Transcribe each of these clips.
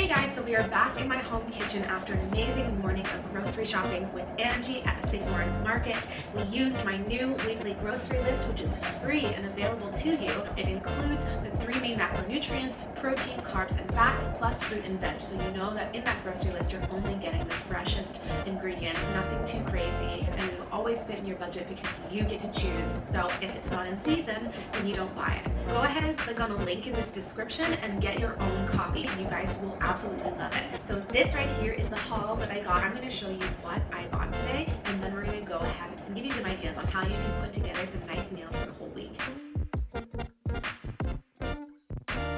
Hey guys, so we are back in my home kitchen after an amazing morning of grocery shopping with Angie at the St. Lawrence Market. We used my new weekly grocery list, which is free and available to you. It includes the 3 main macronutrients, protein, carbs, and fat, plus fruit and veg. So you know that in that grocery list, you're only getting the freshest ingredients, nothing too crazy, and it'll always fit in your budget because you get to choose. So if it's not in season, then you don't buy it. Go ahead and click on the link in this description and get your own copy. You guys will absolutely love it. So this right here is the haul that I got. I'm going to show you what I bought today, and then we're going to go ahead and give you some ideas on how you can put together some nice meals for the whole week.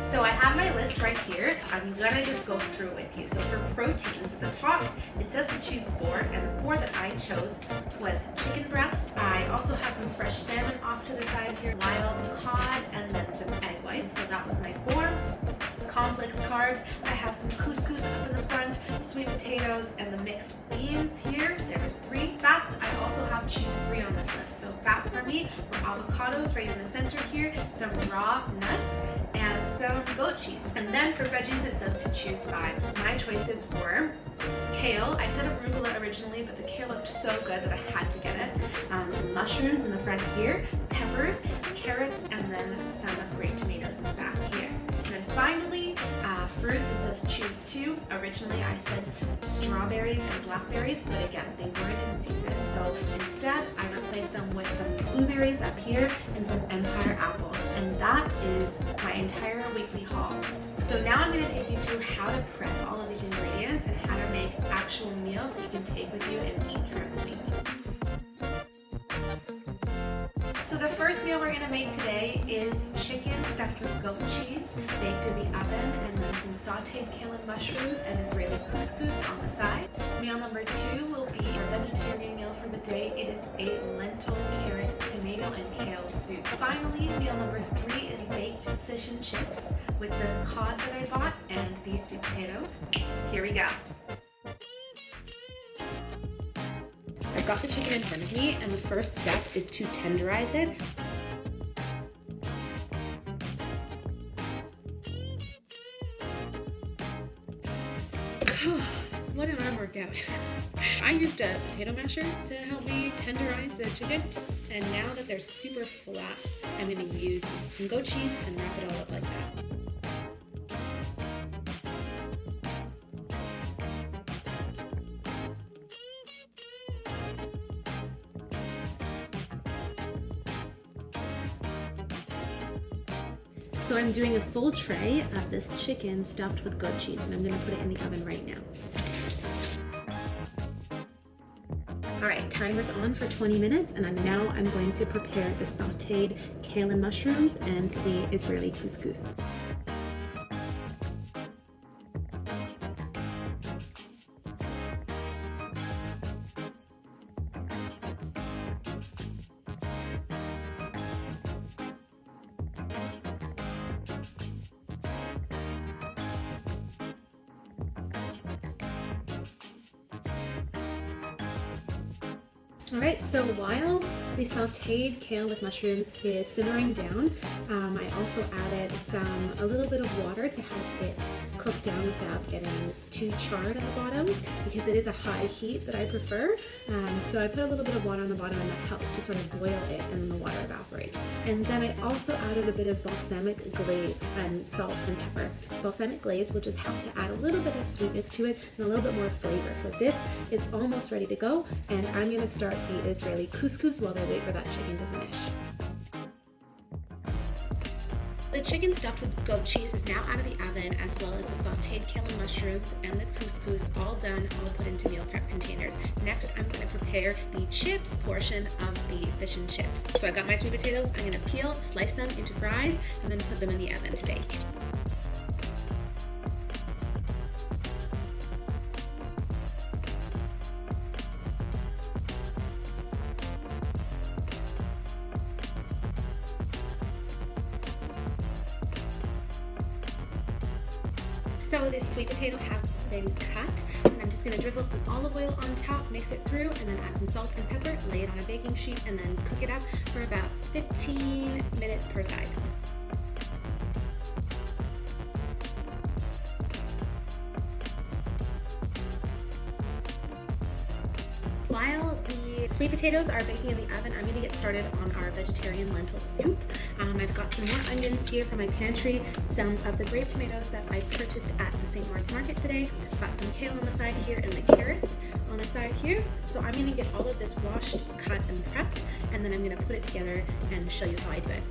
So I have my list right here. I'm gonna just go through with you. So for proteins, at the top, it says to choose 4, and the 4 that I chose was chicken breast. I also have some fresh salmon off to the side here, wild cod, and then some egg whites. So that was my 4. Complex carbs, I have some couscous up in the front, sweet potatoes, and the mixed beans here. There's 3 fats. I also have choose 3 on this list. So fats for me were avocados right in the center here, some raw nuts, and some goat cheese. And then for veggies, it says to choose 5. My choices were kale. I said arugula originally, but the kale looked so good that I had to get it. Some mushrooms in the front here, peppers, carrots, and then some grape tomatoes in the back here. And then finally, fruits, it says choose 2. Originally I said strawberries and blackberries, but again, they weren't in season. So instead, I replaced them with some blueberries up here and some Empire apples. And that is my entire weekly haul. So now I'm going to take you through how to prep all of these ingredients and how to make actual meals that you can take with you and eat throughout the week. So the first meal we're going to make today is chicken stuffed with goat cheese, baked in the oven, and then some sauteed kale and mushrooms and Israeli couscous on the side. Meal number 2 will be our vegetarian meal for the day. It is a lentil, carrot, tomato, and kale soup. Finally, meal number 3 is baked fish and chips with the cod that I bought and these sweet potatoes. Here we go. I've got the chicken in front of me, and the first step is to tenderize it. What an arm workout. I used a potato masher to help me tenderize the chicken, and now that they're super flat, I'm going to use some goat cheese and wrap it all up like that. So I'm doing a full tray of this chicken stuffed with goat cheese, and I'm going to put it in the oven right now. Alright, timer's on for 20 minutes, and now I'm going to prepare the sauteed kale and mushrooms and the Israeli couscous. Alright, so while the sauteed kale with mushrooms is simmering down, I also added a little bit of water to help it cook down without getting too charred at the bottom, because it is a high heat that I prefer. So I put a little bit of water on the bottom, and that helps to sort of boil it, and then the water evaporates. And then I also added a bit of balsamic glaze and salt and pepper. Balsamic glaze will just help to add a little bit of sweetness to it and a little bit more flavor. So this is almost ready to go, and I'm going to start the Israeli couscous while they wait for that chicken to finish. The chicken stuffed with goat cheese is now out of the oven, as well as the sauteed kale and mushrooms and the couscous, all done, all put into meal prep containers. Next, I'm going to prepare the chips portion of the fish and chips. So I got my sweet potatoes. I'm going to peel, slice them into fries, and then put them in the oven to bake. So this sweet potato has been cut, and I'm just going to drizzle some olive oil on top, mix it through, and then add some salt and pepper, lay it on a baking sheet, and then cook it up for about 15 minutes per side. while the sweet potatoes are baking in the oven, I'm gonna get started on our vegetarian lentil soup. I've got some more onions here from my pantry, some of the grape tomatoes that I purchased at the St. Lawrence Market today. I've got some kale on the side here and the carrots on the side here. So I'm gonna get all of this washed, cut, and prepped, and then I'm gonna put it together and show you how I do it.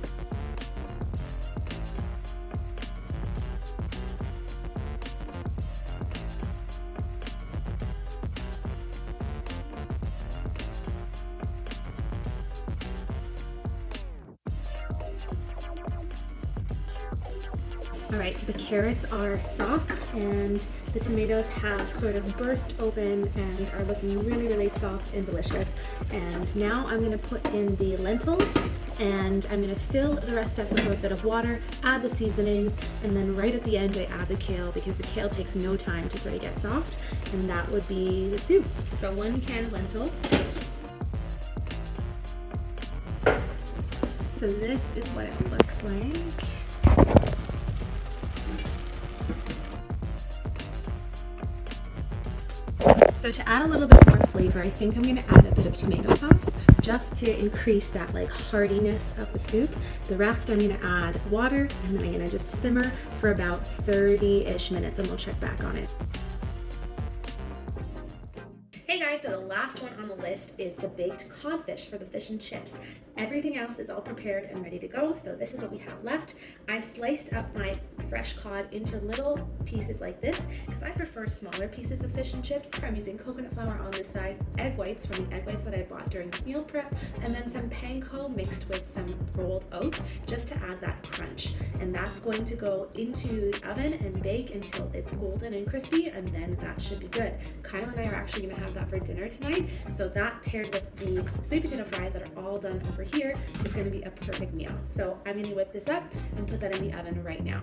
Alright, so the carrots are soft and the tomatoes have sort of burst open and are looking really, really soft and delicious. And now I'm going to put in the lentils and I'm going to fill the rest up with a bit of water, add the seasonings, and then right at the end I add the kale because the kale takes no time to sort of get soft, and that would be the soup. So 1 can of lentils. So this is what it looks like. So to add a little bit more flavor, I think I'm going to add a bit of tomato sauce just to increase that like heartiness of the soup. The rest I'm going to add water, and then I'm going to just simmer for about 30-ish minutes and we'll check back on it. Hey guys, so the last one on the list is the baked codfish for the fish and chips. Everything else is all prepared and ready to go, so this is what we have left. I sliced up my fresh cod into little pieces like this because I prefer smaller pieces of fish and chips. I'm using coconut flour on this side, egg whites from the egg whites that I bought during this meal prep, and then some panko mixed with some rolled oats just to add that crunch. And that's going to go into the oven and bake until it's golden and crispy, and then that should be good. Kyle and I are actually going to have that for dinner tonight, so that paired with the sweet potato fries that are all done over here is going to be a perfect meal. So I'm going to whip this up and put that in the oven right now.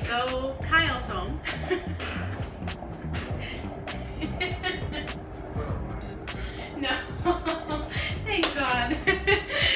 So Kyle's home. No, thank God.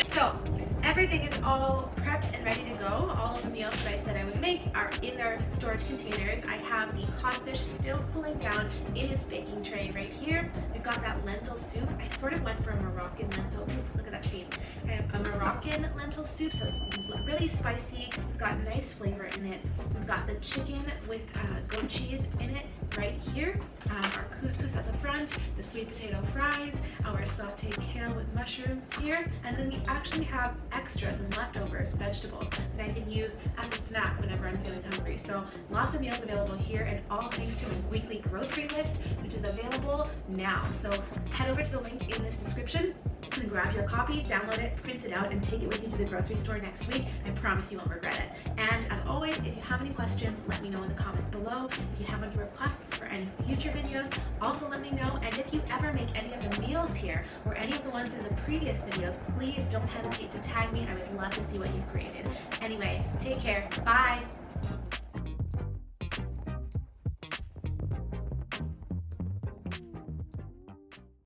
So everything is all prepped and ready to go. All of the meals that I said I would make are in their storage containers. I have the codfish still cooling down in its baking tray right here. We've got that lentil soup. I sort of went for a Moroccan lentil. Ooh, look at that seam. I have a Moroccan lentil soup, so it's really spicy. It's got nice flavor in it. We've got the chicken with goat cheese in it right here. Our couscous at the front, the sweet potato fries, our sauteed kale with mushrooms here, and then we actually have extras and leftovers, vegetables, that I can use as a snack whenever I'm feeling hungry. So lots of meals available here, and all thanks to a weekly grocery list, which is available now. So head over to the link in this description and grab your copy, download it, print it out, and take it with you to the grocery store next week. I promise you won't regret it. And as always, if you have any questions, let me know in the comments below. If you have any requests for any future videos, also let me know. And if you ever make any of the meals here or any of the ones in the previous videos, please don't hesitate to tag me. I would love to see what you've created. Anyway, take care. Bye.